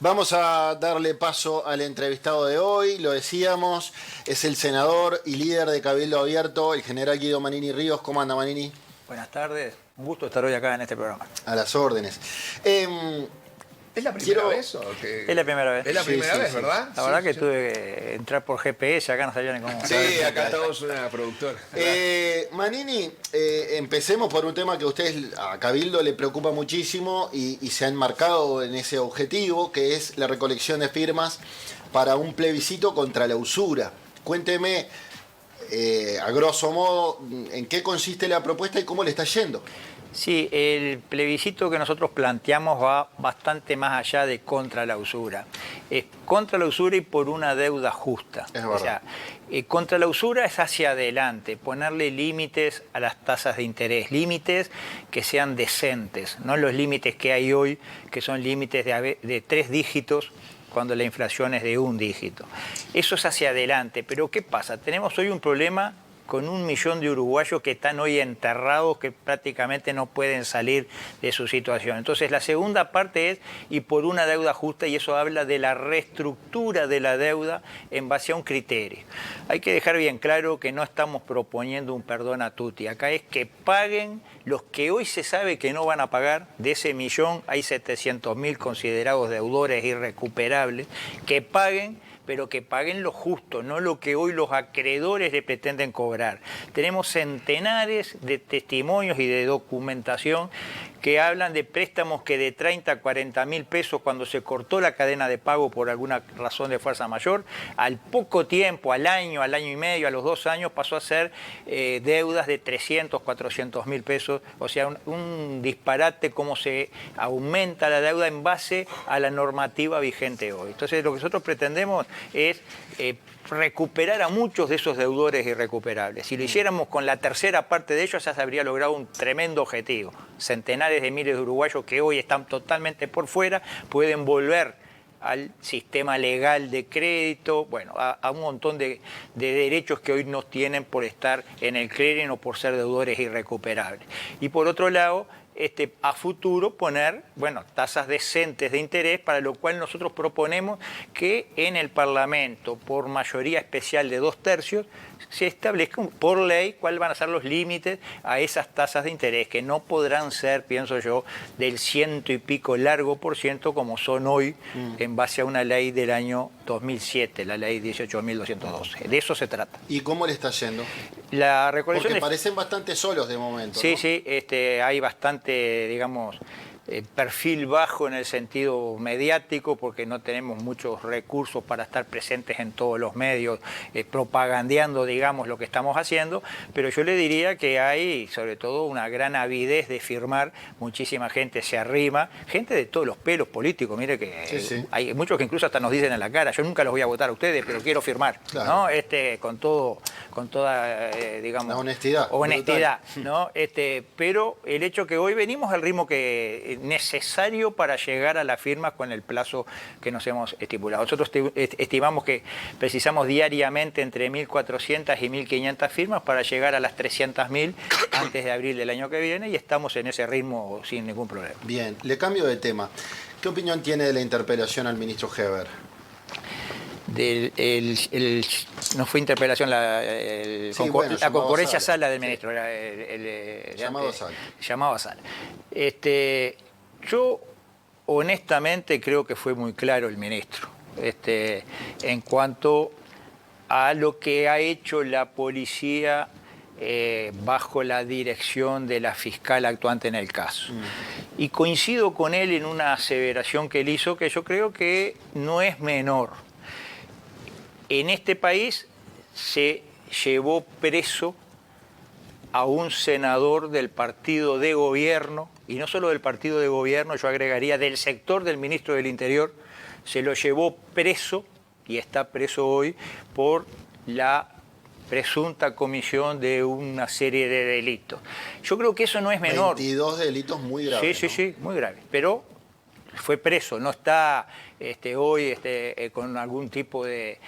Vamos a darle paso al entrevistado de hoy, lo decíamos, es el senador y líder de Cabildo Abierto, el general Guido Manini Ríos. ¿Cómo anda, Manini? Buenas tardes, un gusto estar hoy acá en este programa. A las órdenes. ¿Es la primera vez? Es la primera vez. Es la primera Sí, vez, sí. ¿verdad? La verdad que tuve que entrar por GPS, acá no sabían ni cómo. Sí, acá estamos una productora. Manini, empecemos por un tema que a ustedes, a Cabildo, le preocupa muchísimo y se han marcado en ese objetivo, que es la recolección de firmas para un plebiscito contra la usura. Cuénteme, a grosso modo, en qué consiste la propuesta y cómo le está yendo. Sí, el plebiscito que nosotros planteamos va bastante más allá de contra la usura. Es contra la usura y por una deuda justa. Es verdad. O sea, contra la usura es hacia adelante, ponerle límites a las tasas de interés, límites que sean decentes, no los límites que hay hoy, que son límites de 3 dígitos, cuando la inflación es de 1 dígito. Eso es hacia adelante, pero ¿qué pasa? Tenemos hoy un problema con 1 millón de uruguayos que están hoy enterrados, que prácticamente no pueden salir de su situación. Entonces la segunda parte es, y por una deuda justa, y eso habla de la reestructura de la deuda en base a un criterio. Hay que dejar bien claro que no estamos proponiendo un perdón a tutti, acá es que paguen los que hoy se sabe que no van a pagar. De ese millón hay 700.000 considerados deudores irrecuperables, que paguen, pero que paguen lo justo, no lo que hoy los acreedores le pretenden cobrar. Tenemos centenares de testimonios y de documentación que hablan de préstamos que de 30 a 40 mil pesos, cuando se cortó la cadena de pago por alguna razón de fuerza mayor, al poco tiempo, al año y medio, a los 2 años, pasó a ser deudas de 300, 400 mil pesos. O sea, un disparate cómo se aumenta la deuda en base a la normativa vigente hoy. Entonces, lo que nosotros pretendemos es recuperar a muchos de esos deudores irrecuperables. Si lo hiciéramos con la tercera parte de ellos, ya se habría logrado un tremendo objetivo. Centenares de miles de uruguayos que hoy están totalmente por fuera pueden volver al sistema legal de crédito, bueno, a un montón de derechos que hoy no tienen por estar en el clearing o por ser deudores irrecuperables. Y por otro lado, a futuro poner, bueno, tasas decentes de interés, para lo cual nosotros proponemos que en el Parlamento, por mayoría especial de 2/3, se establezca por ley cuáles van a ser los límites a esas tasas de interés, que no podrán ser, pienso yo, del 100 y pico largo por ciento como son hoy, en base a una ley del año 2007, la ley 18.212. De eso se trata. ¿Y cómo le está yendo? La recolección Porque parecen bastante solos de momento, sí, ¿no? sí, hay bastante, digamos, perfil bajo en el sentido mediático, porque no tenemos muchos recursos para estar presentes en todos los medios, propagandeando, digamos, lo que estamos haciendo, pero yo le diría que hay, sobre todo, una gran avidez de firmar. Muchísima gente se arrima, gente de todos los pelos políticos. Mire que sí. Hay muchos que incluso hasta nos dicen en la cara: yo nunca los voy a votar a ustedes, pero quiero firmar, claro, ¿no? Con toda, digamos, la honestidad, ¿no? Pero el hecho que hoy venimos al ritmo que necesario para llegar a las firmas con el plazo que nos hemos estipulado. Nosotros estimamos que precisamos diariamente entre 1.400 y 1.500 firmas para llegar a las 300.000 antes de abril del año que viene, y estamos en ese ritmo sin ningún problema. Bien, le cambio de tema. ¿Qué opinión tiene de la interpelación al ministro Heber? No fue interpelación, la concurrencia sala del ministro. Sí. Llamado a sala. Llamado a sala. Yo honestamente creo que fue muy claro el ministro en cuanto a lo que ha hecho la policía bajo la dirección de la fiscal actuante en el caso. Y coincido con él en una aseveración que él hizo, que yo creo que no es menor. En este país se llevó preso a un senador del partido de gobierno, y no solo del partido de gobierno, yo agregaría del sector del ministro del Interior. Se lo llevó preso, y está preso hoy, por la presunta comisión de una serie de delitos. Yo creo que eso no es menor. 22 delitos muy graves. Sí, ¿no? sí, muy graves. Pero fue preso, no está hoy con algún tipo de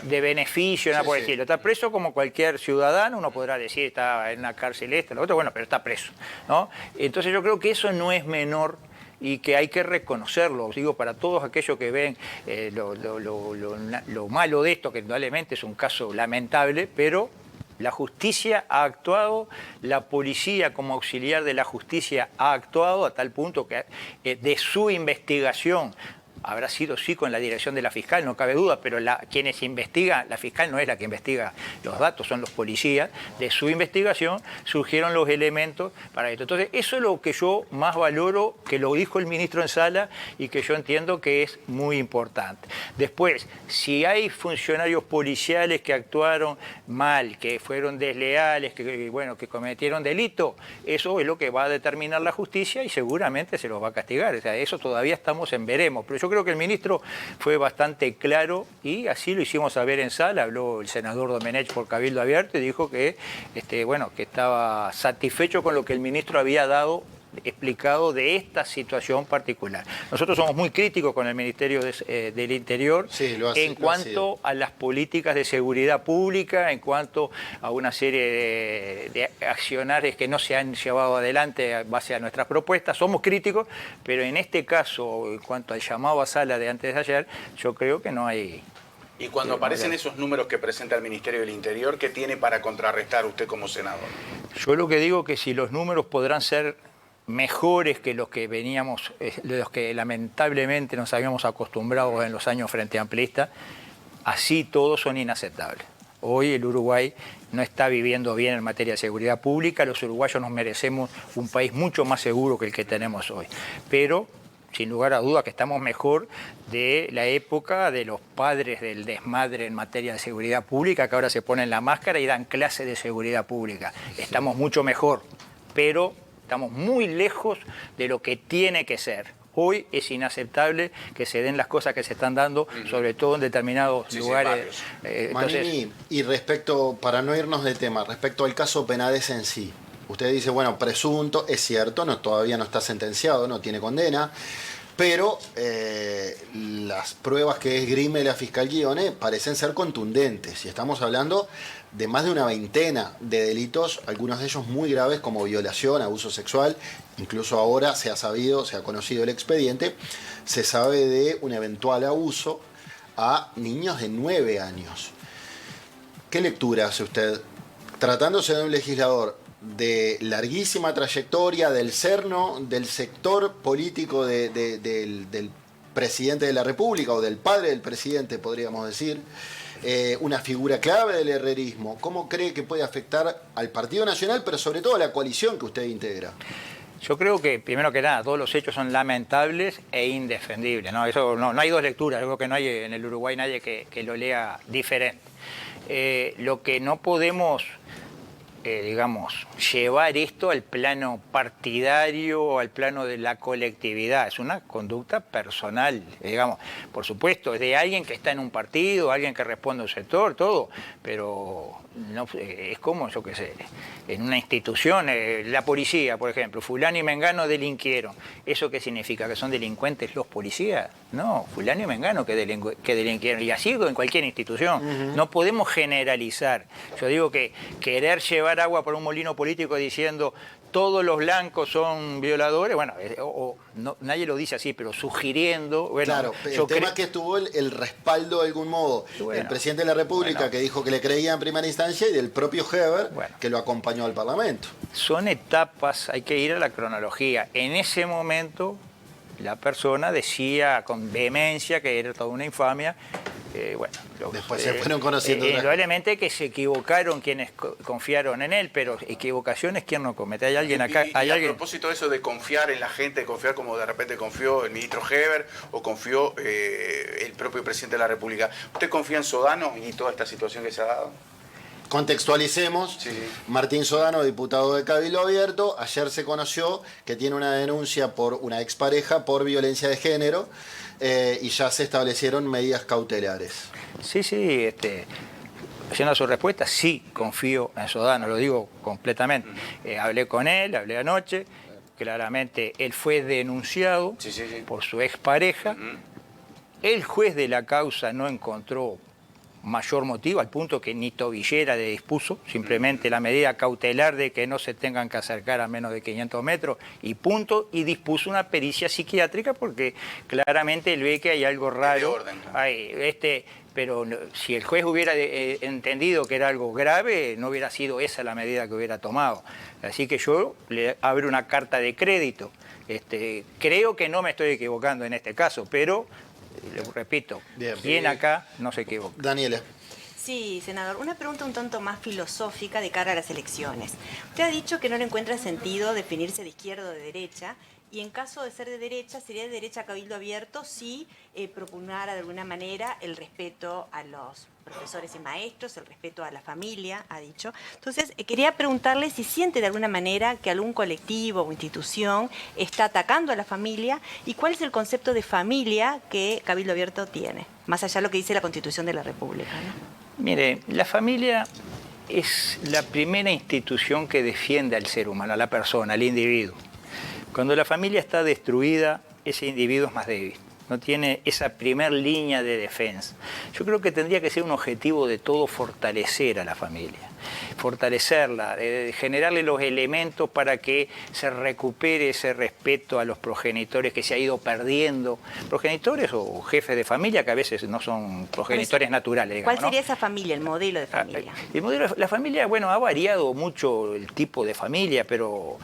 beneficio, nada por el estilo. Está preso como cualquier ciudadano. Uno podrá decir está en una cárcel lo otro, bueno, pero está preso, ¿no? Entonces yo creo que eso no es menor, y que hay que reconocerlo. Digo, para todos aquellos que ven lo malo de esto, que indudablemente es un caso lamentable, pero la justicia ha actuado, la policía como auxiliar de la justicia ha actuado a tal punto que de su investigación habrá sido sí con la dirección de la fiscal, no cabe duda, pero quienes investigan, la fiscal no es la que investiga los datos, son los policías, de su investigación surgieron los elementos para esto. Entonces, eso es lo que yo más valoro, que lo dijo el ministro en sala y que yo entiendo que es muy importante. Después, si hay funcionarios policiales que actuaron mal, que fueron desleales, que cometieron delito, eso es lo que va a determinar la justicia y seguramente se los va a castigar. O sea, eso todavía estamos en veremos, pero yo creo que el ministro fue bastante claro y así lo hicimos saber en sala. Habló el senador Domenech por Cabildo Abierto y dijo que, que estaba satisfecho con lo que el ministro había explicado de esta situación particular. Nosotros somos muy críticos con el Ministerio del Interior en cuanto a las políticas de seguridad pública, en cuanto a una serie de accionarios que no se han llevado adelante en base a nuestras propuestas. Somos críticos, pero en este caso, en cuanto al llamado a sala de antes de ayer, yo creo que no hay... Y cuando aparecen esos números que presenta el Ministerio del Interior, ¿qué tiene para contrarrestar usted como senador? Yo lo que digo que si los números podrán ser mejores que los que veníamos, los que lamentablemente nos habíamos acostumbrado en los años frente amplista, así todos son inaceptables. Hoy el Uruguay no está viviendo bien en materia de seguridad pública, los uruguayos nos merecemos un país mucho más seguro que el que tenemos hoy. Pero, sin lugar a dudas, que estamos mejor de la época de los padres del desmadre en materia de seguridad pública, que ahora se ponen la máscara y dan clases de seguridad pública. Estamos mucho mejor, pero estamos muy lejos de lo que tiene que ser. Hoy es inaceptable que se den las cosas que se están dando, sobre todo en determinados lugares. Manini, y respecto, para no irnos de tema, respecto al caso Penades en sí, usted dice, bueno, presunto, es cierto, todavía no está sentenciado, no tiene condena, pero las pruebas que esgrime la fiscal Guione parecen ser contundentes y estamos hablando de más de una veintena de delitos, algunos de ellos muy graves como violación, abuso sexual, incluso ahora se ha conocido el expediente, se sabe de un eventual abuso a niños de 9 años. ¿Qué lectura hace usted? Tratándose de un legislador de larguísima trayectoria, del cerno, del sector político del presidente de la República o del padre del presidente, podríamos decir, una figura clave del herrerismo. ¿Cómo cree que puede afectar al Partido Nacional, pero sobre todo a la coalición que usted integra? Yo creo que, primero que nada, todos los hechos son lamentables e indefendibles, ¿no? Eso no hay dos lecturas, creo que no hay en el Uruguay nadie que lo lea diferente. Lo que no podemos llevar esto al plano partidario, al plano de la colectividad. Es una conducta personal, por supuesto, es de alguien que está en un partido, alguien que responde a un sector, todo, pero no, es como, yo qué sé, en una institución, la policía, por ejemplo, fulano y mengano delinquieron. ¿Eso qué significa? ¿Que son delincuentes los policías? No, fulano y mengano que delinquieron. Y así en cualquier institución. No podemos generalizar. Yo digo que querer llevar agua por un molino político diciendo todos los blancos son violadores, bueno, nadie lo dice así, pero sugiriendo... Bueno, claro, el tema es que tuvo el respaldo de algún modo el presidente de la República, que dijo que le creía en primera instancia, y del propio Heber, que lo acompañó al Parlamento. Son etapas, hay que ir a la cronología. En ese momento la persona decía con vehemencia que era toda una infamia. Después se fueron conociendo. Indudablemente que se equivocaron quienes confiaron en él, pero equivocaciones ¿quién no comete? ¿Hay alguien acá? ¿Hay alguien? A propósito de eso de confiar en la gente, confiar como de repente confió el ministro Heber o confió el propio presidente de la República, ¿usted confía en Sodano y toda esta situación que se ha dado? Contextualicemos, Martín Sodano, diputado de Cabildo Abierto, ayer se conoció que tiene una denuncia por una expareja por violencia de género y ya se establecieron medidas cautelares. Sí, yendo a su respuesta, sí confío en Sodano, lo digo completamente. Hablé con él, hablé anoche, claramente él fue denunciado por su expareja. El juez de la causa no encontró mayor motivo, al punto que ni tobillera le dispuso, simplemente la medida cautelar de que no se tengan que acercar a menos de 500 metros y punto, y dispuso una pericia psiquiátrica porque claramente él ve que hay algo raro. Pero si el juez hubiera entendido que era algo grave, no hubiera sido esa la medida que hubiera tomado. Así que yo le abro una carta de crédito. Creo que no me estoy equivocando en este caso, pero, repito, bien, ¿quién acá no se equivoca? Daniela. Sí, senador. Una pregunta un tanto más filosófica de cara a las elecciones. Usted ha dicho que no le encuentra sentido definirse de izquierda o de derecha, y en caso de ser de derecha, sería de derecha a cabildo abierto si propugnara de alguna manera el respeto a los profesores y maestros, el respeto a la familia, ha dicho. Entonces, quería preguntarle si siente de alguna manera que algún colectivo o institución está atacando a la familia y cuál es el concepto de familia que Cabildo Abierto tiene, más allá de lo que dice la Constitución de la República, ¿no? Mire, la familia es la primera institución que defiende al ser humano, a la persona, al individuo. Cuando la familia está destruida, ese individuo es más débil. No tiene esa primer línea de defensa. Yo creo que tendría que ser un objetivo de todo fortalecer a la familia, fortalecerla, generarle los elementos para que se recupere ese respeto a los progenitores que se ha ido perdiendo. Progenitores o jefes de familia que a veces no son progenitores naturales, digamos, ¿cuál sería ¿no? esa familia, el modelo de familia? El modelo, la familia, bueno, ha variado mucho el tipo de familia, pero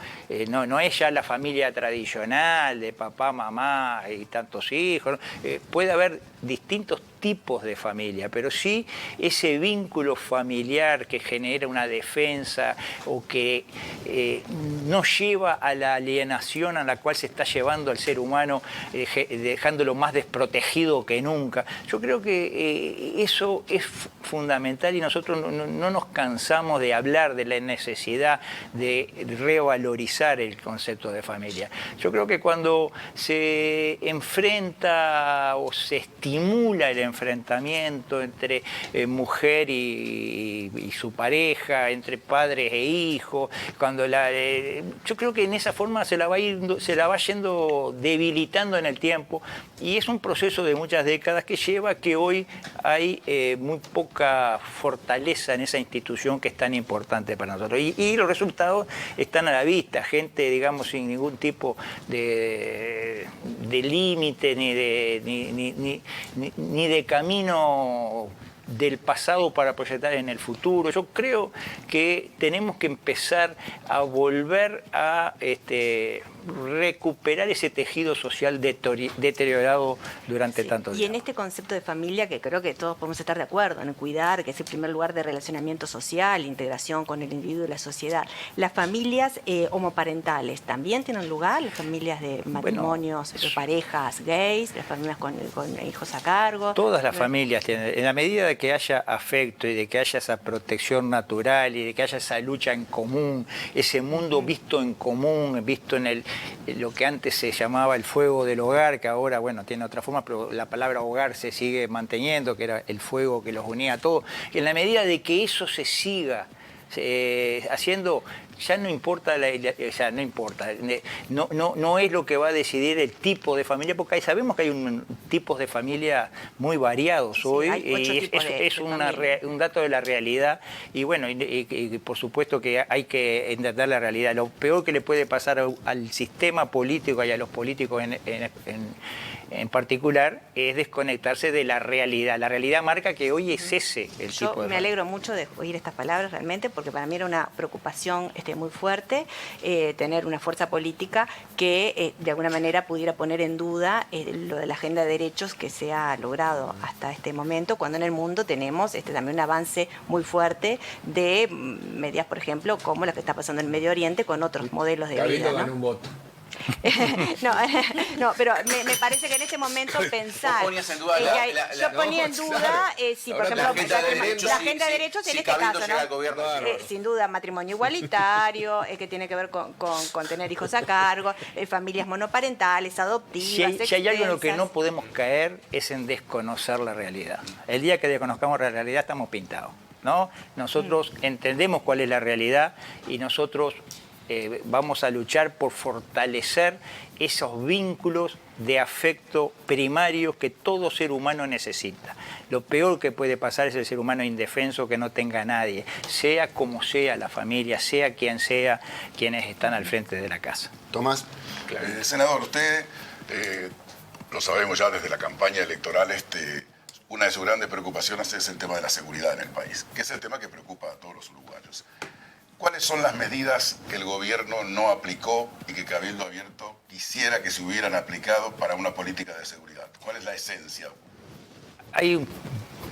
no es ya la familia tradicional de papá, mamá y tantos hijos. Puede haber distintos tipos de familia, pero sí ese vínculo familiar que genera una defensa o que nos lleva a la alienación a la cual se está llevando al ser humano, dejándolo más desprotegido que nunca. Yo creo que eso es fundamental y nosotros no nos cansamos de hablar de la necesidad de revalorizar el concepto de familia. Yo creo que cuando se enfrenta o se estimula el enfrentamiento entre mujer y su pareja, entre padres e hijos, cuando yo creo que en esa forma se la va yendo debilitando en el tiempo, y es un proceso de muchas décadas que lleva a que hoy hay muy poca fortaleza en esa institución que es tan importante para nosotros, y los resultados están a la vista. Gente, digamos, sin ningún tipo de límite ni de camino del pasado para proyectar en el futuro. Yo creo que tenemos que empezar a volver a recuperar ese tejido social deteriorado durante tanto tiempo. Y en este concepto de familia, que creo que todos podemos estar de acuerdo en cuidar, que es el primer lugar de relacionamiento social, integración con el individuo y la sociedad, las familias homoparentales también tienen lugar, las familias de matrimonios, de parejas gays, las familias con hijos a cargo. Todas las familias tienen, en la medida de que haya afecto y de que haya esa protección natural y de que haya esa lucha en común, ese mundo visto en común, visto en lo que antes se llamaba el fuego del hogar, que ahora, bueno, tiene otra forma, pero la palabra hogar se sigue manteniendo, que era el fuego que los unía a todos. Y en la medida de que eso se siga haciendo, ya no importa, no es lo que va a decidir el tipo de familia, porque ahí sabemos que hay tipos de familia muy variados, sí, hoy, es un dato de la realidad, y bueno, y por supuesto que hay que entender la realidad. Lo peor que le puede pasar al sistema político y a los políticos en particular es desconectarse de la realidad. La realidad marca que hoy es ese el tipo de familia. Me alegro mucho de oír estas palabras realmente, porque para mí era una preocupación muy fuerte tener una fuerza política que de alguna manera pudiera poner en duda lo de la agenda de derechos que se ha logrado hasta este momento, cuando en el mundo tenemos también un avance muy fuerte de medidas, por ejemplo, como la que está pasando en el Medio Oriente con otros modelos de vida, ¿no? Ganó un voto. No, pero me parece que en este momento pensar... Yo ponía en duda, si por ejemplo, la agenda de derechos en este caso, ¿no? Sin duda, matrimonio igualitario, que tiene que ver con tener hijos a cargo, familias monoparentales, adoptivas, si hay algo en lo que no podemos caer es en desconocer la realidad. El día que desconozcamos la realidad estamos pintados, ¿no? Nosotros entendemos cuál es la realidad y nosotros vamos a luchar por fortalecer esos vínculos de afecto primarios que todo ser humano necesita. Lo peor que puede pasar es el ser humano indefenso que no tenga a nadie, sea como sea la familia, sea quienes están al frente de la casa. Tomás. Senador, usted, lo sabemos ya desde la campaña electoral, una de sus grandes preocupaciones es el tema de la seguridad en el país, que es el tema que preocupa a todos los uruguayos. ¿Cuáles son las medidas que el gobierno no aplicó y que Cabildo Abierto quisiera que se hubieran aplicado para una política de seguridad? ¿Cuál es la esencia?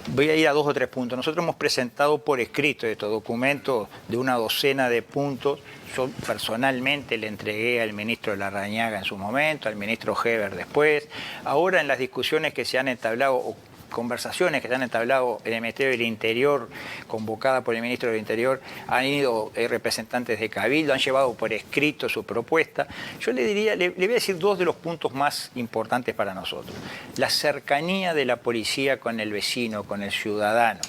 Voy a ir a 2 o 3 puntos. Nosotros hemos presentado por escrito estos documentos de una docena de puntos. Yo personalmente le entregué al ministro Larrañaga en su momento, al ministro Heber después. Ahora en las discusiones que se han entablado, o conversaciones que se han entablado en el Ministerio del Interior, convocada por el Ministro del Interior, han ido representantes de Cabildo, han llevado por escrito su propuesta. Yo le voy a decir 2 de los puntos más importantes para nosotros. La cercanía de la policía con el vecino, con el ciudadano.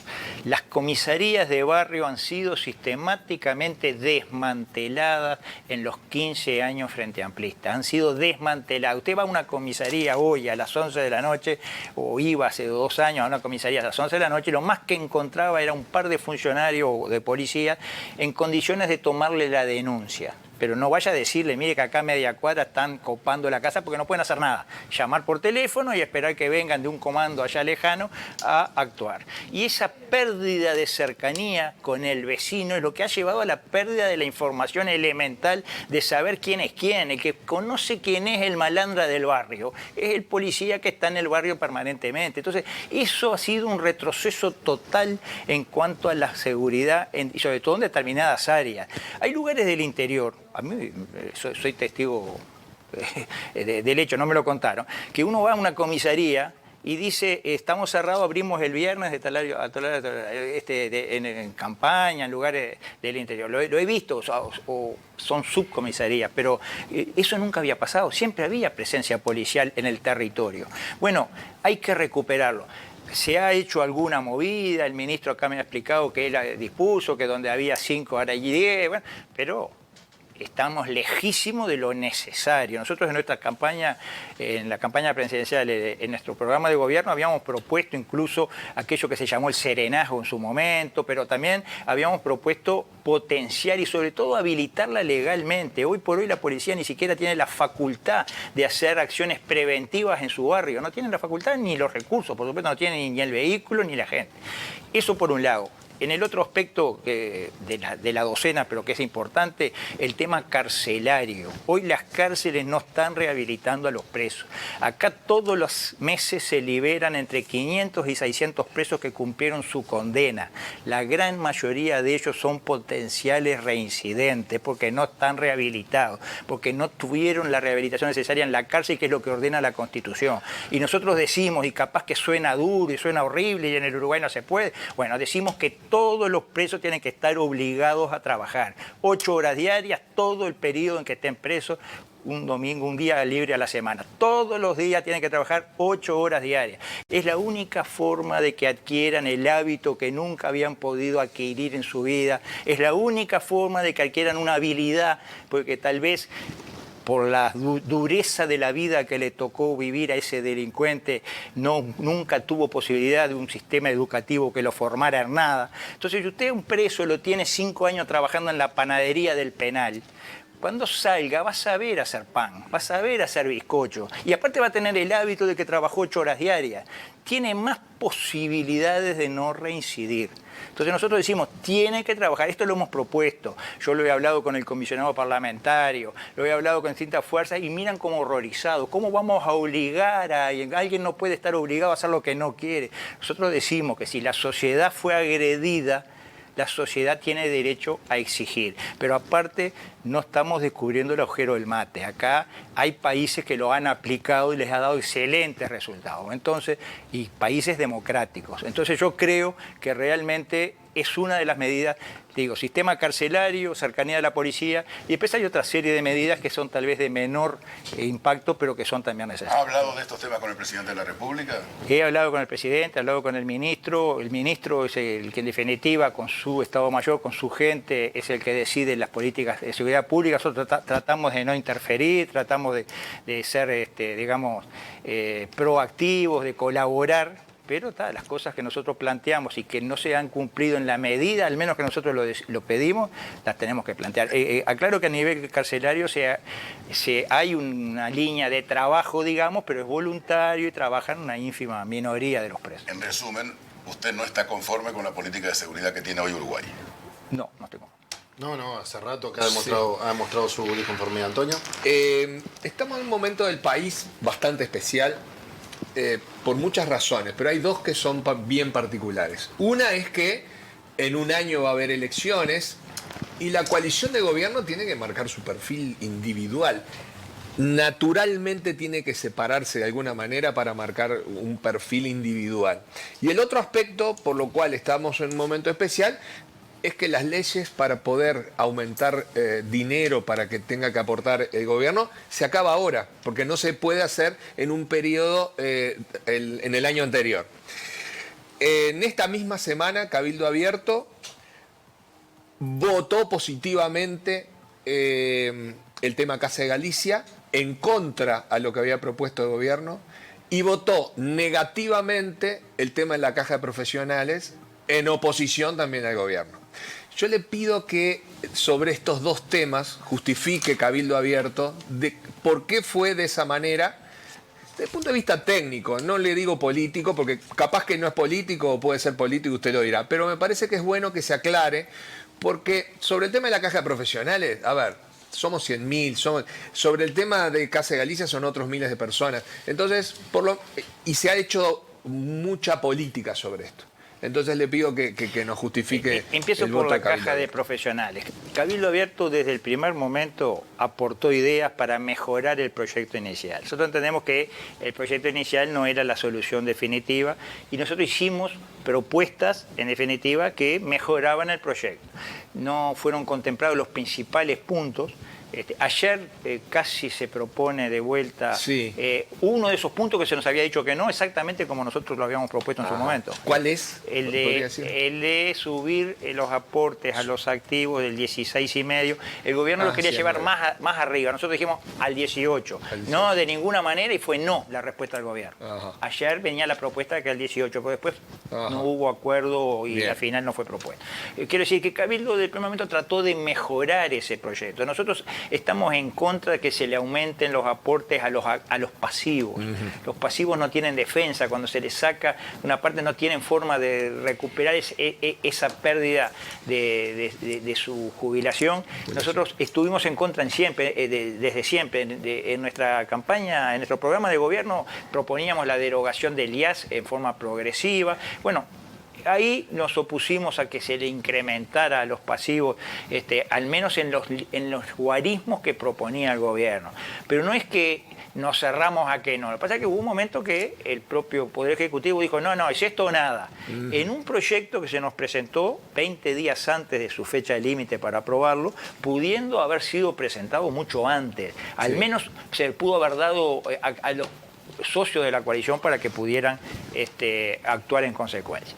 Las comisarías de barrio han sido sistemáticamente desmanteladas en los 15 años frente a Amplista. Han sido desmanteladas. Usted va a una comisaría hoy a las 11 de la noche, o iba hace 2 años a una comisaría a las 11 de la noche, y lo más que encontraba era un par de funcionarios de policía en condiciones de tomarle la denuncia. Pero no vaya a decirle, mire que acá a media cuadra están copando la casa, porque no pueden hacer nada. Llamar por teléfono y esperar que vengan de un comando allá lejano a actuar. Y esa pérdida de cercanía con el vecino es lo que ha llevado a la pérdida de la información elemental de saber quién es quién. El que conoce quién es el malandra del barrio es el policía que está en el barrio permanentemente. Entonces, eso ha sido un retroceso total en cuanto a la seguridad, y sobre todo en determinadas áreas. Hay lugares del interior, a mí soy testigo del hecho, no me lo contaron, que uno va a una comisaría y dice, estamos cerrados, abrimos el viernes de tal en campaña, en lugares del interior. Lo he visto, o son subcomisarías, pero eso nunca había pasado. Siempre había presencia policial en el territorio. Bueno, hay que recuperarlo. Se ha hecho alguna movida, el ministro acá me ha explicado que él dispuso que donde había 5 ahora hay 10, bueno, pero estamos lejísimos de lo necesario. Nosotros en nuestra campaña, en la campaña presidencial, en nuestro programa de gobierno, habíamos propuesto incluso aquello que se llamó el serenazgo en su momento, pero también habíamos propuesto potenciar y sobre todo habilitarla legalmente. Hoy por hoy la policía ni siquiera tiene la facultad de hacer acciones preventivas en su barrio. No tienen la facultad ni los recursos, por supuesto no tienen ni el vehículo ni la gente. Eso por un lado. En el otro aspecto de la docena, pero que es importante, el tema carcelario. Hoy las cárceles no están rehabilitando a los presos. Acá todos los meses se liberan entre 500 y 600 presos que cumplieron su condena. La gran mayoría de ellos son potenciales reincidentes porque no están rehabilitados, porque no tuvieron la rehabilitación necesaria en la cárcel, que es lo que ordena la Constitución. Y nosotros decimos, y capaz que suena duro y suena horrible y en el Uruguay no se puede, bueno, decimos que todos los presos tienen que estar obligados a trabajar 8 horas diarias, todo el periodo en que estén presos, un domingo, un día libre a la semana. Todos los días tienen que trabajar 8 horas diarias. Es la única forma de que adquieran el hábito que nunca habían podido adquirir en su vida. Es la única forma de que adquieran una habilidad, porque tal vez por la dureza de la vida que le tocó vivir a ese delincuente, nunca tuvo posibilidad de un sistema educativo que lo formara en nada. Entonces, si usted un preso lo tiene 5 años trabajando en la panadería del penal, cuando salga va a saber hacer pan, va a saber hacer bizcocho, y aparte va a tener el hábito de que trabajó 8 horas diarias. Tiene más posibilidades de no reincidir. Entonces nosotros decimos, tiene que trabajar, esto lo hemos propuesto, yo lo he hablado con el comisionado parlamentario, lo he hablado con distintas fuerzas y miran como horrorizados, ¿cómo vamos a obligar a alguien? Alguien no puede estar obligado a hacer lo que no quiere. Nosotros decimos que si la sociedad fue agredida, la sociedad tiene derecho a exigir, pero aparte no estamos descubriendo el agujero del mate. Acá hay países que lo han aplicado y les ha dado excelentes resultados. Entonces, y países democráticos. Entonces yo creo que realmente es una de las medidas, digo, sistema carcelario, cercanía de la policía, y después hay otra serie de medidas que son tal vez de menor impacto, pero que son también necesarias. ¿Ha hablado de estos temas con el presidente de la República? He hablado con el presidente, he hablado con el ministro es el que en definitiva con su Estado Mayor, con su gente, es el que decide las políticas de seguridad pública. Nosotros tratamos de no interferir, tratamos de ser, digamos, proactivos, de colaborar, pero las cosas que nosotros planteamos y que no se han cumplido en la medida, al menos que nosotros lo pedimos, las tenemos que plantear. Aclaro que a nivel carcelario hay una línea de trabajo, digamos, pero es voluntario y trabajan una ínfima minoría de los presos. En resumen, usted no está conforme con la política de seguridad que tiene hoy Uruguay. No estoy conforme. No, hace rato que ha demostrado su disconformidad. Antonio. Estamos en un momento del país bastante especial. Por muchas razones, pero hay dos que son bien particulares. Una es que en un año va a haber elecciones y la coalición de gobierno tiene que marcar su perfil individual. Naturalmente tiene que separarse de alguna manera para marcar un perfil individual. Y el otro aspecto por lo cual estamos en un momento especial es que las leyes para poder aumentar dinero para que tenga que aportar el gobierno se acaba ahora, porque no se puede hacer en un periodo en el año anterior. En esta misma semana, Cabildo Abierto votó positivamente el tema Casa de Galicia en contra a lo que había propuesto el gobierno y votó negativamente el tema de la caja de profesionales en oposición también al gobierno. Yo le pido que sobre estos dos temas justifique Cabildo Abierto de por qué fue de esa manera, desde el punto de vista técnico, no le digo político, porque capaz que no es político o puede ser político, usted lo dirá, pero me parece que es bueno que se aclare, porque sobre el tema de la caja de profesionales, a ver, somos 100.000, sobre el tema de Casa de Galicia son otros miles de personas, entonces, y se ha hecho mucha política sobre esto. Entonces le pido que nos justifique. Empiezo el por voto la caja de profesionales. Cabildo Abierto desde el primer momento aportó ideas para mejorar el proyecto inicial. Nosotros entendemos que el proyecto inicial no era la solución definitiva y nosotros hicimos propuestas, en definitiva, que mejoraban el proyecto. No fueron contemplados los principales puntos. Ayer casi se propone de vuelta uno de esos puntos que se nos había dicho que no, exactamente como nosotros lo habíamos propuesto en su momento. ¿Cuál es? El de subir los aportes a los activos del 16,5. El gobierno lo quería llevar más arriba. Nosotros dijimos al 18. No, de ninguna manera, y fue no la respuesta del gobierno. Ayer venía la propuesta que al 18, pero después no hubo acuerdo y al final no fue propuesta. Quiero decir que Cabildo del primer momento trató de mejorar ese proyecto. Nosotros estamos en contra de que se le aumenten los aportes a los pasivos. Los pasivos no tienen defensa. Cuando se les saca una parte no tienen forma de recuperar esa pérdida de su jubilación. Nosotros estuvimos en contra desde siempre. En nuestra campaña, en nuestro programa de gobierno, proponíamos la derogación del IAS en forma progresiva. Bueno, ahí nos opusimos a que se le incrementara a los pasivos, al menos en los guarismos que proponía el gobierno. Pero no es que nos cerramos a que no. Lo que pasa es que hubo un momento que el propio Poder Ejecutivo dijo, no, es esto o nada. En un proyecto que se nos presentó 20 días antes de su fecha de límite para aprobarlo, pudiendo haber sido presentado mucho antes. Al menos se pudo haber dado a los socios de la coalición para que pudieran actuar en consecuencia.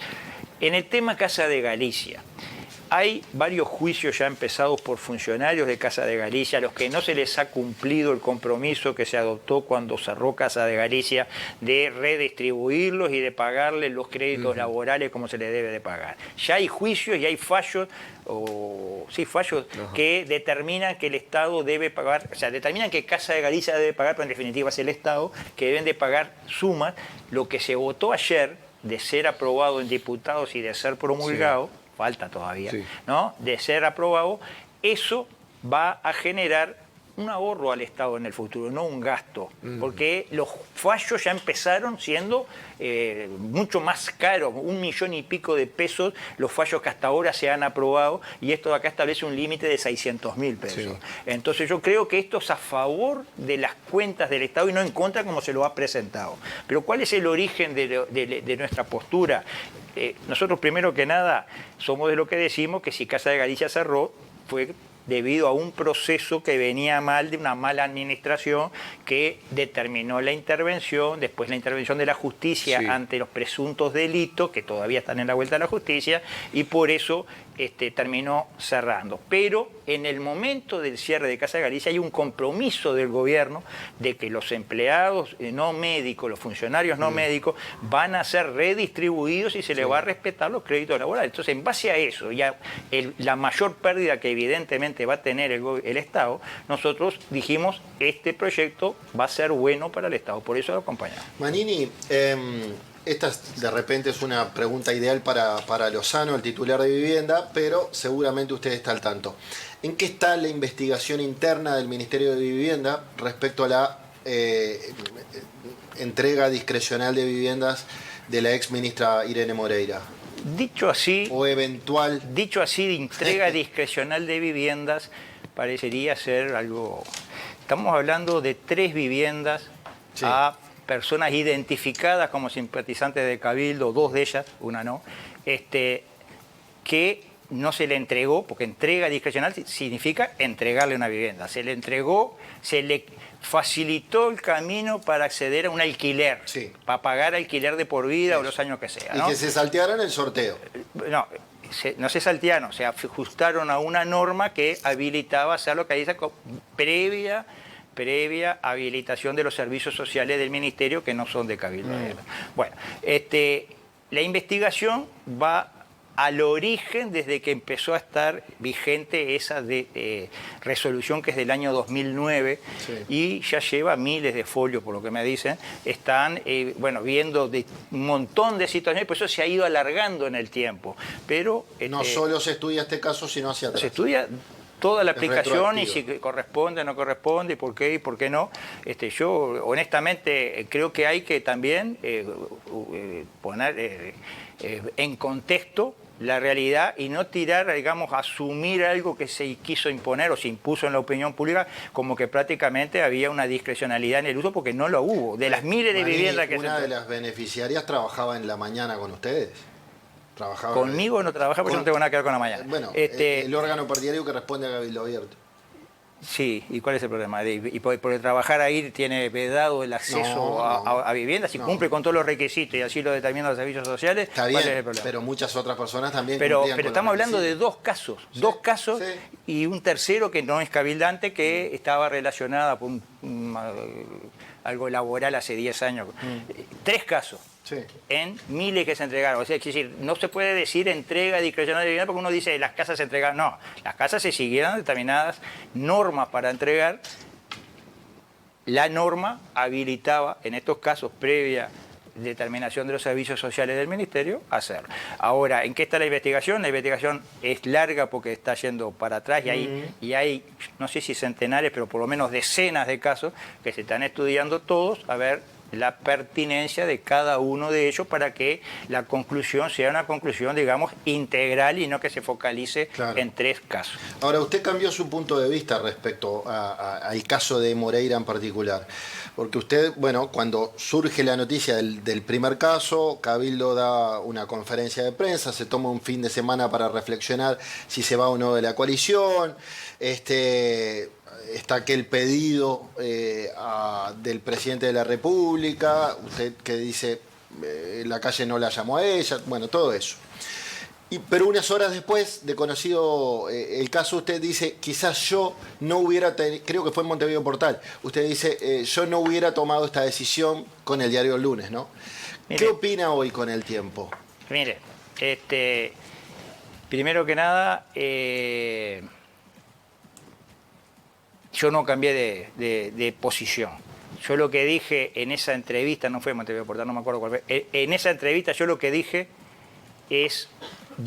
En el tema Casa de Galicia, hay varios juicios ya empezados por funcionarios de Casa de Galicia, a los que no se les ha cumplido el compromiso que se adoptó cuando cerró Casa de Galicia de redistribuirlos y de pagarles los créditos laborales como se les debe de pagar. Ya hay juicios y hay fallos, que determinan que el Estado debe pagar, o sea, determinan que Casa de Galicia debe pagar, pero en definitiva es el Estado, que deben de pagar sumas. Lo que se votó ayer, de ser aprobado en diputados y de ser promulgado, falta todavía, ¿no? De ser aprobado, eso va a generar un ahorro al Estado en el futuro, no un gasto, porque los fallos ya empezaron siendo mucho más caros, 1 millón y pico de pesos los fallos que hasta ahora se han aprobado, y esto de acá establece un límite de 600.000 pesos. Sí. Entonces yo creo que esto es a favor de las cuentas del Estado y no en contra como se lo ha presentado. Pero ¿cuál es el origen de nuestra postura? Nosotros primero que nada somos de lo que decimos que si Casa de Galicia cerró fue debido a un proceso que venía mal, de una mala administración que determinó la intervención, después la intervención de la justicia ante los presuntos delitos, que todavía están en la vuelta de la justicia, y por eso terminó cerrando. Pero en el momento del cierre de Casa de Galicia hay un compromiso del gobierno de que los empleados no médicos, los funcionarios no médicos, van a ser redistribuidos y se les va a respetar los créditos laborales. Entonces, en base a eso, ya la mayor pérdida que evidentemente va a tener el Estado, nosotros dijimos, este proyecto va a ser bueno para el Estado, por eso lo acompañamos. Manini, esta de repente es una pregunta ideal para Lozano, el titular de Vivienda, pero seguramente usted está al tanto. ¿En qué está la investigación interna del Ministerio de Vivienda respecto a la entrega discrecional de viviendas de la ex ministra Irene Moreira? Dicho así, o eventual. Dicho así, de entrega discrecional de viviendas, parecería ser algo. Estamos hablando de 3 viviendas a personas identificadas como simpatizantes de Cabildo, 2 de ellas, una no, que no se le entregó, porque entrega discrecional significa entregarle una vivienda. Se le entregó, se le facilitó el camino para acceder a un alquiler, para pagar alquiler de por vida o los años que sea, ¿no? Y que se saltearon el sorteo. No se saltearon, se ajustaron a una norma que habilitaba hacer lo que dice previa habilitación de los servicios sociales del Ministerio que no son de Cabildo. Bueno, la investigación va al origen desde que empezó a estar vigente esa resolución que es del año 2009 y ya lleva miles de folios, por lo que me dicen. Están viendo de un montón de situaciones, por eso se ha ido alargando en el tiempo. Pero no solo se estudia este caso, sino hacia atrás. Se estudia toda la aplicación y si corresponde o no corresponde, y por qué no. Yo honestamente creo que hay que también poner en contexto la realidad y no tirar, digamos, asumir algo que se quiso imponer o se impuso en la opinión pública como que prácticamente había una discrecionalidad en el uso, porque no lo hubo. De las miles de viviendas que una de las beneficiarias trabajaba en la mañana con ustedes. Conmigo no trabaja porque yo no tengo nada que ver con la mañana. Bueno, el órgano partidario que responde a Cabildo Abierto. Sí, ¿y cuál es el problema? Y por trabajar ahí tiene vedado el acceso a viviendas, si cumple con todos los requisitos y así lo determinan los servicios sociales. Está bien, es el problema? Pero muchas otras personas también Pero estamos hablando de 2 casos, 2 casos y un tercero que no es cabildante, que estaba relacionada con algo laboral hace 10 años. 3 casos. En miles que se entregaron. O sea, es decir, no se puede decir entrega discrecional de vivienda porque uno dice las casas se entregaron. No, las casas se siguieron determinadas normas para entregar. La norma habilitaba, en estos casos, previa determinación de los servicios sociales del Ministerio, hacerlo. Ahora, ¿en qué está la investigación? La investigación es larga porque está yendo para atrás y hay, no sé si centenares, pero por lo menos decenas de casos que se están estudiando todos, a ver la pertinencia de cada uno de ellos para que la conclusión sea una conclusión, digamos, integral y no que se focalice en 3 casos. Ahora, usted cambió su punto de vista respecto al caso de Moreira en particular, porque usted, cuando surge la noticia del primer caso, Cabildo da una conferencia de prensa, se toma un fin de semana para reflexionar si se va o no de la coalición, está aquel pedido del presidente de la República, usted que dice la calle no la llamó a ella, todo eso. Pero unas horas después de conocido el caso, usted dice, quizás yo no hubiera, creo que fue en Montevideo Portal, usted dice, yo no hubiera tomado esta decisión con el diario El Lunes, ¿no? Mire, ¿qué opina hoy con el tiempo? Mire, primero que nada, yo no cambié de posición. Yo lo que dije en esa entrevista, no fue en Montevideo Portal, no me acuerdo cuál fue, en esa entrevista yo lo que dije es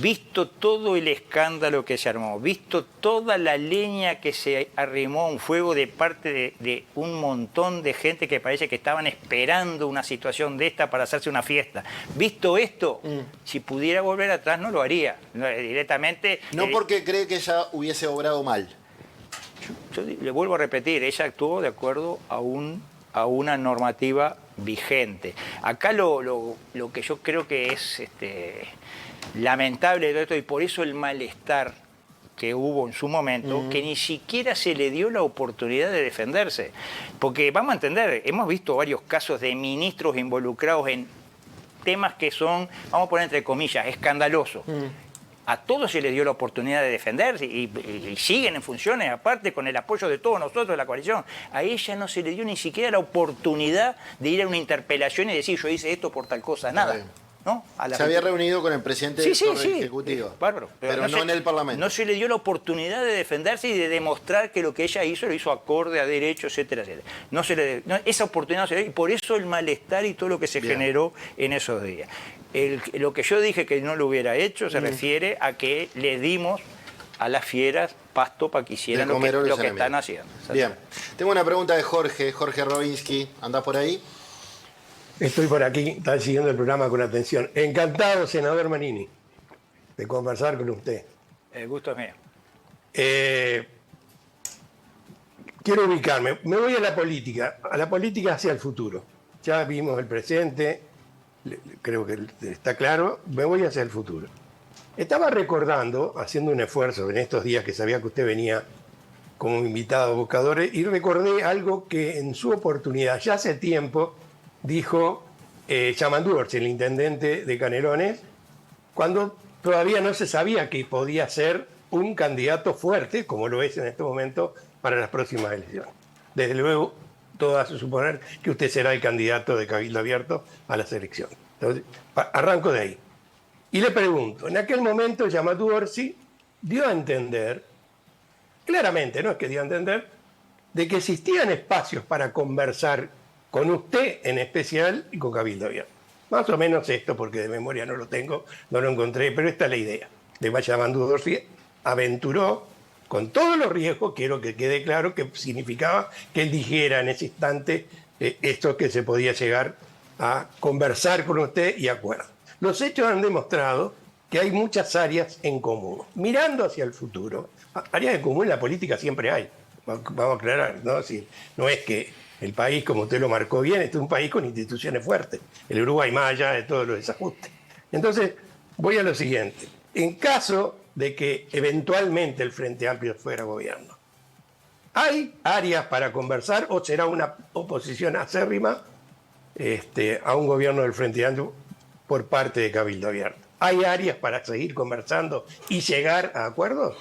visto todo el escándalo que se armó, visto toda la leña que se arrimó a un fuego de parte de un montón de gente que parece que estaban esperando una situación de esta para hacerse una fiesta, visto esto, si pudiera volver atrás no lo haría, directamente. No porque cree que ella hubiese obrado mal. Yo le vuelvo a repetir, ella actuó de acuerdo a una normativa vigente. Acá lo que yo creo que es lamentable de todo esto, y por eso el malestar que hubo en su momento, que ni siquiera se le dio la oportunidad de defenderse. Porque vamos a entender, hemos visto varios casos de ministros involucrados en temas que son, vamos a poner entre comillas, escandalosos. A todos se les dio la oportunidad de defenderse y siguen en funciones, aparte con el apoyo de todos nosotros de la coalición. A ella no se le dio ni siquiera la oportunidad de ir a una interpelación y decir yo hice esto por tal cosa, nada. ¿No? Se había reunido con el presidente del Ejecutivo, bárbaro, pero no en el Parlamento. No se le dio la oportunidad de defenderse y de demostrar que lo que ella hizo lo hizo acorde a derecho, etcétera, etcétera. Esa oportunidad no se le dio, y por eso el malestar y todo lo que se generó en esos días. Lo que yo dije que no lo hubiera hecho se refiere a que le dimos a las fieras pasto para que hicieran lo que están haciendo. Bien. Tengo una pregunta de Jorge Robinsky. ¿Andás por ahí? Estoy por aquí, está siguiendo el programa con atención. Encantado, senador Manini, de conversar con usted. El gusto es mío. Quiero ubicarme, me voy a la política hacia el futuro. Ya vimos el presente, creo que está claro, me voy hacia el futuro. Estaba recordando, haciendo un esfuerzo en estos días que sabía que usted venía como invitado a Buscadores, y recordé algo que en su oportunidad, ya hace tiempo, dijo Yamandú Orsi, el intendente de Canelones, cuando todavía no se sabía que podía ser un candidato fuerte, como lo es en este momento, para las próximas elecciones. Desde luego, todo hace suponer que usted será el candidato de Cabildo Abierto a las elecciones. Entonces, arranco de ahí. Y le pregunto, en aquel momento Yamandú Orsi dio a entender, claramente, no es que dio a entender, de que existían espacios para conversar con usted en especial y con Cabildo Abierto. Más o menos esto, porque de memoria no lo tengo, no lo encontré, pero esta es la idea. De Yamandú Orsi aventuró, con todos los riesgos, quiero que quede claro que significaba que él dijera en ese instante esto, que se podía llegar a conversar con usted y acuerdo. Los hechos han demostrado que hay muchas áreas en común. Mirando hacia el futuro, áreas en común en la política siempre hay. Vamos a aclarar, ¿no? Si, no es que el país, como usted lo marcó bien, este es un país con instituciones fuertes. El Uruguay más allá de todos los desajustes. Entonces, voy a lo siguiente. En caso de que eventualmente el Frente Amplio fuera gobierno, ¿hay áreas para conversar o será una oposición acérrima a un gobierno del Frente Amplio por parte de Cabildo Abierto? ¿Hay áreas para seguir conversando y llegar a acuerdos?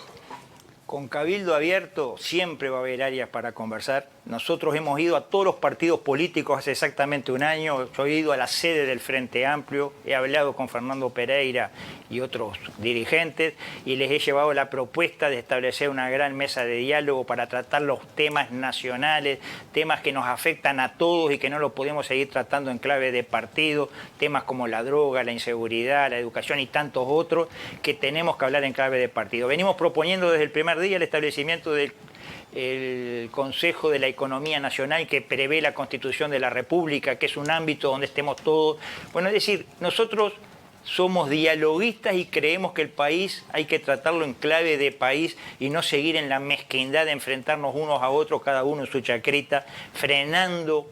Con Cabildo Abierto siempre va a haber áreas para conversar. Nosotros hemos ido a todos los partidos políticos hace exactamente un año. Yo he ido a la sede del Frente Amplio, he hablado con Fernando Pereira y otros dirigentes y les he llevado la propuesta de establecer una gran mesa de diálogo para tratar los temas nacionales, temas que nos afectan a todos y que no los podemos seguir tratando en clave de partido, temas como la droga, la inseguridad, la educación y tantos otros que tenemos que hablar en clave de partido. Venimos proponiendo desde el primer día el establecimiento del Consejo de la Economía Nacional que prevé la Constitución de la República, que es un ámbito donde estemos todos. Bueno, es decir, nosotros somos dialoguistas y creemos que el país hay que tratarlo en clave de país y no seguir en la mezquindad de enfrentarnos unos a otros, cada uno en su chacrita, frenando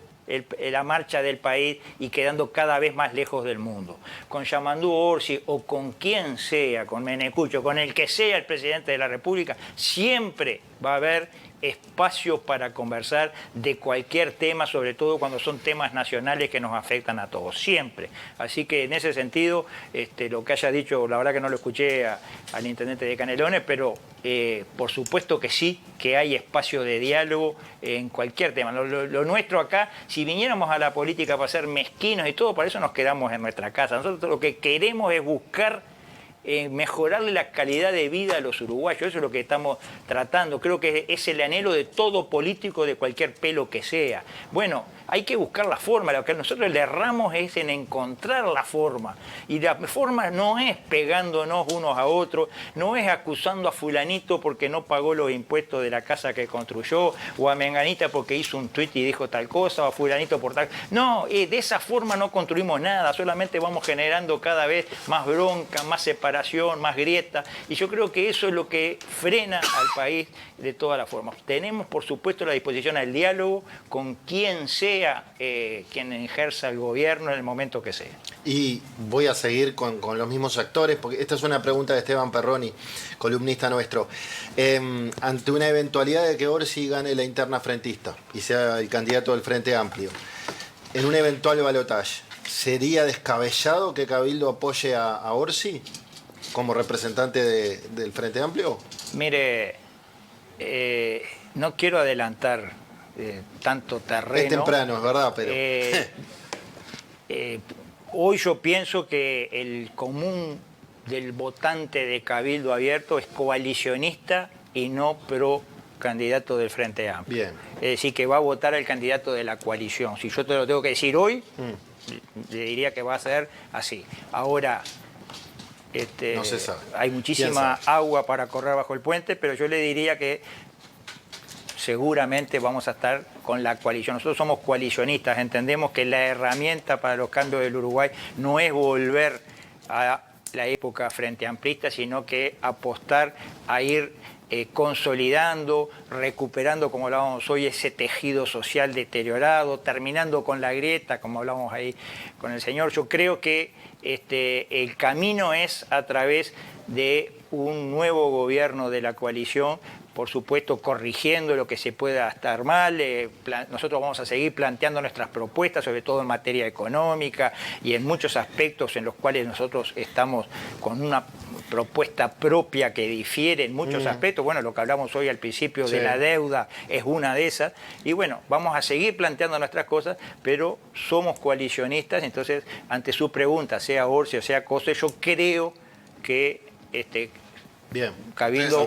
la marcha del país y quedando cada vez más lejos del mundo. Con Yamandú Orsi o con quien sea, con Menecucho, con el que sea el presidente de la República, siempre va a haber espacios para conversar de cualquier tema, sobre todo cuando son temas nacionales que nos afectan a todos, siempre. Así que en ese sentido, lo que haya dicho, la verdad que no lo escuché al intendente de Canelones, pero por supuesto que sí, que hay espacio de diálogo en cualquier tema. Lo nuestro acá, si viniéramos a la política para ser mezquinos y todo, para eso nos quedamos en nuestra casa. Nosotros lo que queremos es buscar mejorarle la calidad de vida a los uruguayos. Eso es lo que estamos tratando. Creo que es el anhelo de todo político de cualquier pelo que sea. Bueno, hay que buscar la forma. Lo que nosotros le erramos es en encontrar la forma. Y la forma no es pegándonos unos a otros, no es acusando a fulanito porque no pagó los impuestos de la casa que construyó, o a menganita porque hizo un tuit y dijo tal cosa, o a fulanito por tal... No, de esa forma no construimos nada, solamente vamos generando cada vez más bronca, más separación, más grieta. Y yo creo que eso es lo que frena al país de todas las formas. Tenemos, por supuesto, la disposición al diálogo con quien sea quien ejerza el gobierno en el momento que sea. Y voy a seguir con los mismos actores, porque esta es una pregunta de Esteban Perroni, columnista nuestro. Ante una eventualidad de que Orsi gane la interna frentista y sea el candidato del Frente Amplio, en un eventual balotaje, ¿sería descabellado que Cabildo apoye a Orsi como representante del Frente Amplio? Mire, no quiero adelantar tanto terreno. Es temprano, es verdad, pero... Hoy yo pienso que el común del votante de Cabildo Abierto es coalicionista y no pro candidato del Frente Amplio. Bien. Es decir, que va a votar al candidato de la coalición. Si yo te lo tengo que decir hoy, le diría que va a ser así. Ahora, no se sabe. hay muchísima agua para correr bajo el puente, pero yo le diría que seguramente vamos a estar con la coalición. Nosotros somos coalicionistas, entendemos que la herramienta para los cambios del Uruguay no es volver a la época frente amplista, sino que apostar a ir consolidando, recuperando, como hablábamos hoy, ese tejido social deteriorado, terminando con la grieta, como hablábamos ahí con el señor. Yo creo que el camino es a través de un nuevo gobierno de la coalición, por supuesto corrigiendo lo que se pueda estar mal. Nosotros vamos a seguir planteando nuestras propuestas, sobre todo en materia económica y en muchos aspectos en los cuales nosotros estamos con una propuesta propia que difiere en muchos aspectos. Bueno, lo que hablamos hoy al principio de la deuda es una de esas. Y bueno, vamos a seguir planteando nuestras cosas, pero somos coalicionistas. Entonces, ante su pregunta, sea Orsi o sea Cose, yo creo que Bien. Cabildo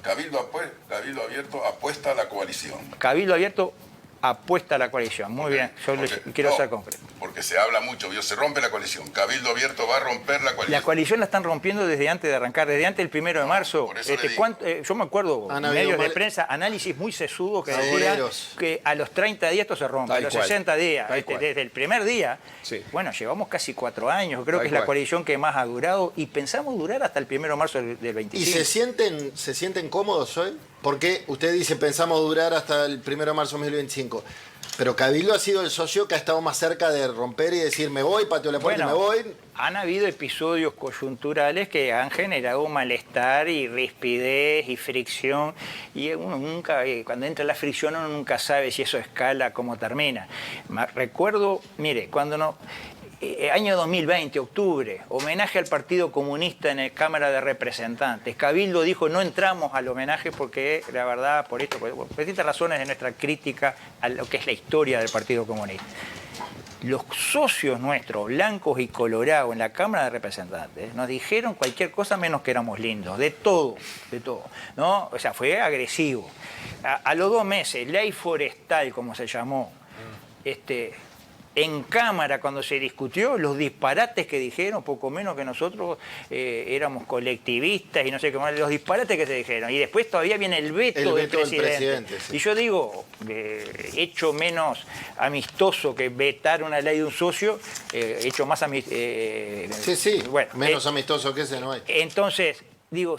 Cabildo Abierto apuesta a la coalición. Cabildo Abierto apuesta a la coalición. Muy bien, yo quiero ser concreto. Porque se habla mucho, se rompe la coalición. Cabildo Abierto va a romper la coalición. La coalición la están rompiendo desde antes de arrancar, desde antes del 1 de marzo. Por eso le digo. Yo me acuerdo, medios de prensa, análisis muy sesudos que decían que a los 30 días esto se rompe, a los 60 días, desde el primer día. Sí. Bueno, llevamos casi 4 años, creo que es la coalición que más ha durado y pensamos durar hasta el 1 de marzo del 25. ¿Y se sienten cómodos hoy? Porque usted dice, pensamos durar hasta el 1 de marzo de 2025. Pero Cabildo ha sido el socio que ha estado más cerca de romper y decir, me voy, pateo la puerta y me voy. Han habido episodios coyunturales que han generado malestar y rispidez y fricción. Y uno nunca, cuando entra la fricción, uno nunca sabe si eso escala, cómo termina. Recuerdo, mire, año 2020, octubre, homenaje al Partido Comunista en la Cámara de Representantes. Cabildo dijo, no entramos al homenaje porque, la verdad, por distintas razones de nuestra crítica a lo que es la historia del Partido Comunista. Los socios nuestros, blancos y colorados, en la Cámara de Representantes, nos dijeron cualquier cosa menos que éramos lindos, de todo, ¿no? O sea, fue agresivo. A los 2 meses, ley forestal, como se llamó, en Cámara, cuando se discutió, los disparates que dijeron, poco menos que nosotros éramos colectivistas y no sé qué más, los disparates que se dijeron. Y después todavía viene el veto del presidente. Sí. Y yo digo, hecho menos amistoso que vetar una ley de un socio, hecho más amistoso. Menos amistoso que ese no hay. Entonces, digo,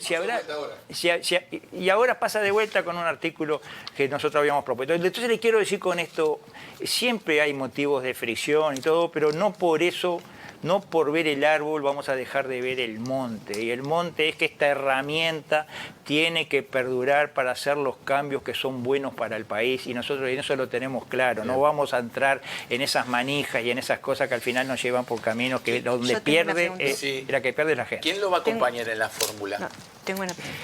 y ahora pasa de vuelta con un artículo que nosotros habíamos propuesto. Entonces le quiero decir con esto, siempre hay motivos de fricción y todo, pero no por eso, no por ver el árbol vamos a dejar de ver el monte. Y el monte es que esta herramienta tiene que perdurar para hacer los cambios que son buenos para el país y nosotros en eso lo tenemos claro. No vamos a entrar en esas manijas y en esas cosas que al final nos llevan por caminos que donde pierde la que pierde la gente. ¿Quién lo va a acompañar en la fórmula? No, tengo una pregunta.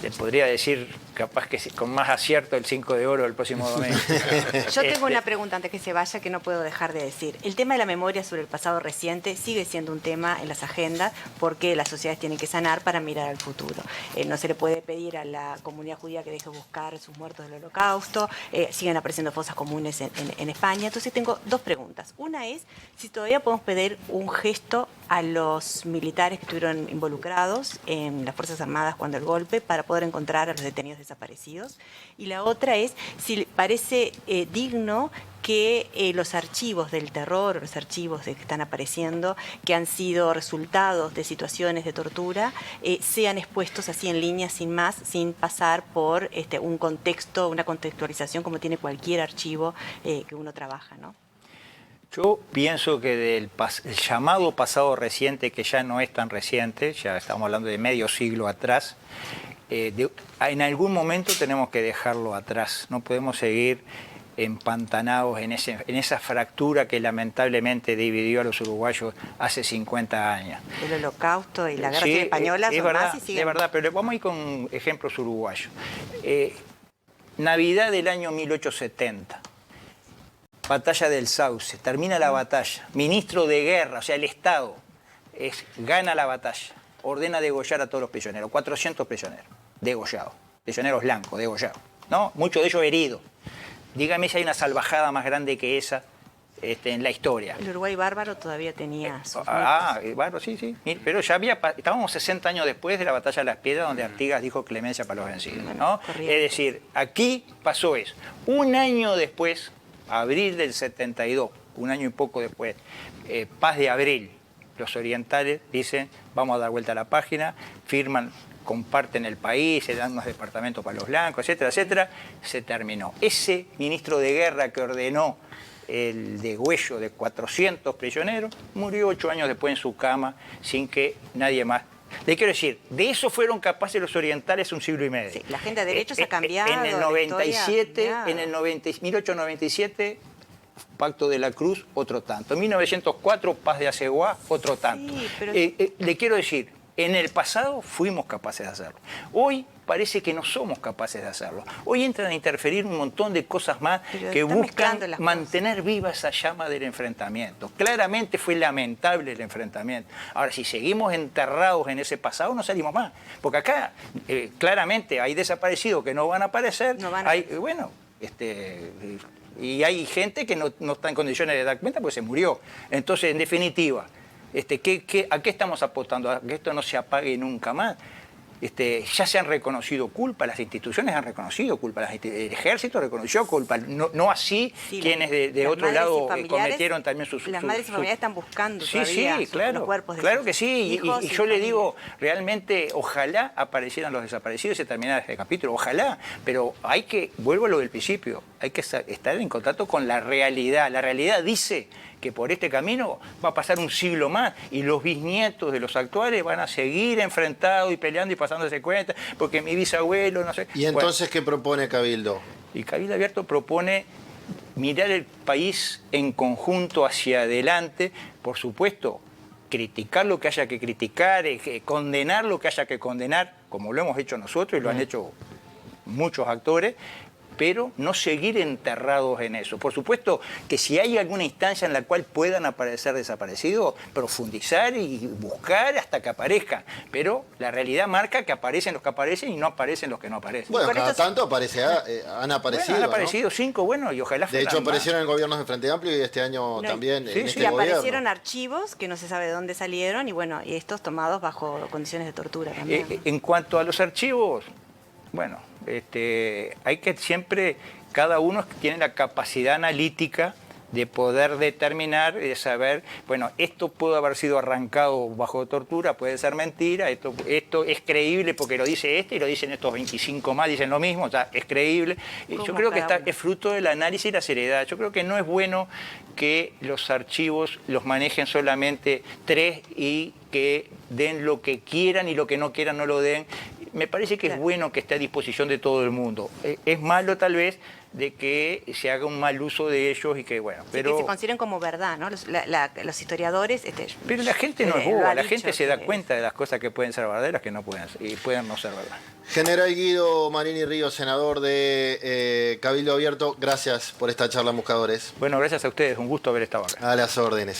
Le podría decir capaz que con más acierto el 5 de oro el próximo domingo. Yo tengo una pregunta antes que se vaya que no puedo dejar de decir. El tema de la memoria sobre el pasado reciente sigue siendo un tema en las agendas porque las sociedades tienen que sanar para mirar al futuro. No se le puede pedir a la comunidad judía que deje buscar sus muertos del Holocausto, siguen apareciendo fosas comunes en España. Entonces tengo dos preguntas. Una es si todavía podemos pedir un gesto a los militares que estuvieron involucrados en las Fuerzas Armadas cuando el golpe para poder encontrar a los detenidos desaparecidos. Y la otra es si parece digno que los archivos del terror, los archivos que están apareciendo, que han sido resultados de situaciones de tortura, sean expuestos así en línea, sin más, sin pasar por un contexto, una contextualización como tiene cualquier archivo que uno trabaja, ¿no? Yo pienso que del llamado pasado reciente, que ya no es tan reciente, ya estamos hablando de medio siglo atrás, en algún momento tenemos que dejarlo atrás. No podemos seguir empantanados en esa fractura que lamentablemente dividió a los uruguayos hace 50 años. El Holocausto y la Guerra Civil Española son verdad, más y siguen. Es verdad, pero vamos a ir con ejemplos uruguayos. Navidad del año 1870. Batalla del Sauce, termina la batalla. Ministro de Guerra, o sea, el Estado gana la batalla. Ordena degollar a todos los prisioneros, 400 prisioneros, degollados. Prisioneros blancos, degollados. ¿No? Muchos de ellos heridos. Dígame si hay una salvajada más grande que esa en la historia. El Uruguay bárbaro todavía tenía sus bárbaro, sí. Pero ya estábamos 60 años después de la batalla de las Piedras, donde Artigas dijo clemencia para los vencidos, ¿no? Es decir, aquí pasó eso. Un año después, abril del 72, un año y poco después, Paz de Abril, los orientales dicen, vamos a dar vuelta a la página, firman, comparten el país, se dan unos departamentos para los blancos, etcétera, etcétera, se terminó. Ese ministro de guerra que ordenó el degüello de 400 prisioneros, murió 8 años después en su cama sin que nadie más. Le quiero decir, de eso fueron capaces los orientales un siglo y medio. Sí, la agenda de derechos ha cambiado. En el 97, en el 1897, Pacto de la Cruz, otro tanto. En 1904, Paz de Aceguá, otro tanto. Sí, pero... le quiero decir, en el pasado fuimos capaces de hacerlo. Hoy parece que no somos capaces de hacerlo. Hoy entran a interferir un montón de cosas más que buscan mantener viva esa llama del enfrentamiento. Claramente fue lamentable el enfrentamiento. Ahora, si seguimos enterrados en ese pasado, no salimos más. Porque acá, claramente, hay desaparecidos que no van a aparecer. Y hay gente que no está en condiciones de dar cuenta porque se murió. Entonces, en definitiva, ¿a qué estamos apostando? ¿A que esto no se apague nunca más? Ya se han reconocido culpas, las instituciones han reconocido culpas, el ejército reconoció culpas, no así quienes de otro lado cometieron también sus... Las madres y familiares están buscando los cuerpos de claro que sí, y yo le digo, realmente, ojalá aparecieran los desaparecidos y se terminara este capítulo, ojalá, pero vuelvo a lo del principio, hay que estar en contacto con la realidad dice que por este camino va a pasar un siglo más y los bisnietos de los actuales van a seguir enfrentados y peleando y pasándose cuenta, porque mi bisabuelo, no sé... ¿Y entonces qué propone Cabildo? Y Cabildo Abierto propone mirar el país en conjunto hacia adelante, por supuesto, criticar lo que haya que criticar, condenar lo que haya que condenar, como lo hemos hecho nosotros y lo han hecho muchos actores, pero no seguir enterrados en eso. Por supuesto que si hay alguna instancia en la cual puedan aparecer desaparecidos, profundizar y buscar hasta que aparezcan. Pero la realidad marca que aparecen los que aparecen y no aparecen los que no aparecen. Bueno, cada tanto han aparecido. Bueno, han aparecido 5, y ojalá fueran. De hecho, aparecieron en gobiernos de Frente Amplio y este año también en este y gobierno. aparecieron archivos que no se sabe de dónde salieron y estos tomados bajo condiciones de tortura también. En cuanto a los archivos, hay que siempre, cada uno tiene la capacidad analítica de poder determinar, de saber, esto pudo haber sido arrancado bajo tortura, puede ser mentira, esto es creíble porque lo dice y lo dicen estos 25 más, dicen lo mismo, es creíble. Yo creo que es fruto del análisis y la seriedad. Yo creo que no es bueno que los archivos los manejen solamente 3 y que den lo que quieran y lo que no quieran no lo den. me parece que es bueno que esté a disposición de todo el mundo. Es malo tal vez de que se haga un mal uso de ellos y que, bueno, Sí, pero... que se consideren como verdad, ¿no? Los historiadores... Pero la gente no es lo boba, ha la dicho gente se da que- cuenta de las cosas que pueden ser verdaderas que no pueden ser, y pueden no ser verdad. General Guido Marini Ríos, senador de Cabildo Abierto, gracias por esta charla en Buscadores. Bueno, gracias a ustedes, un gusto haber estado acá. A las órdenes.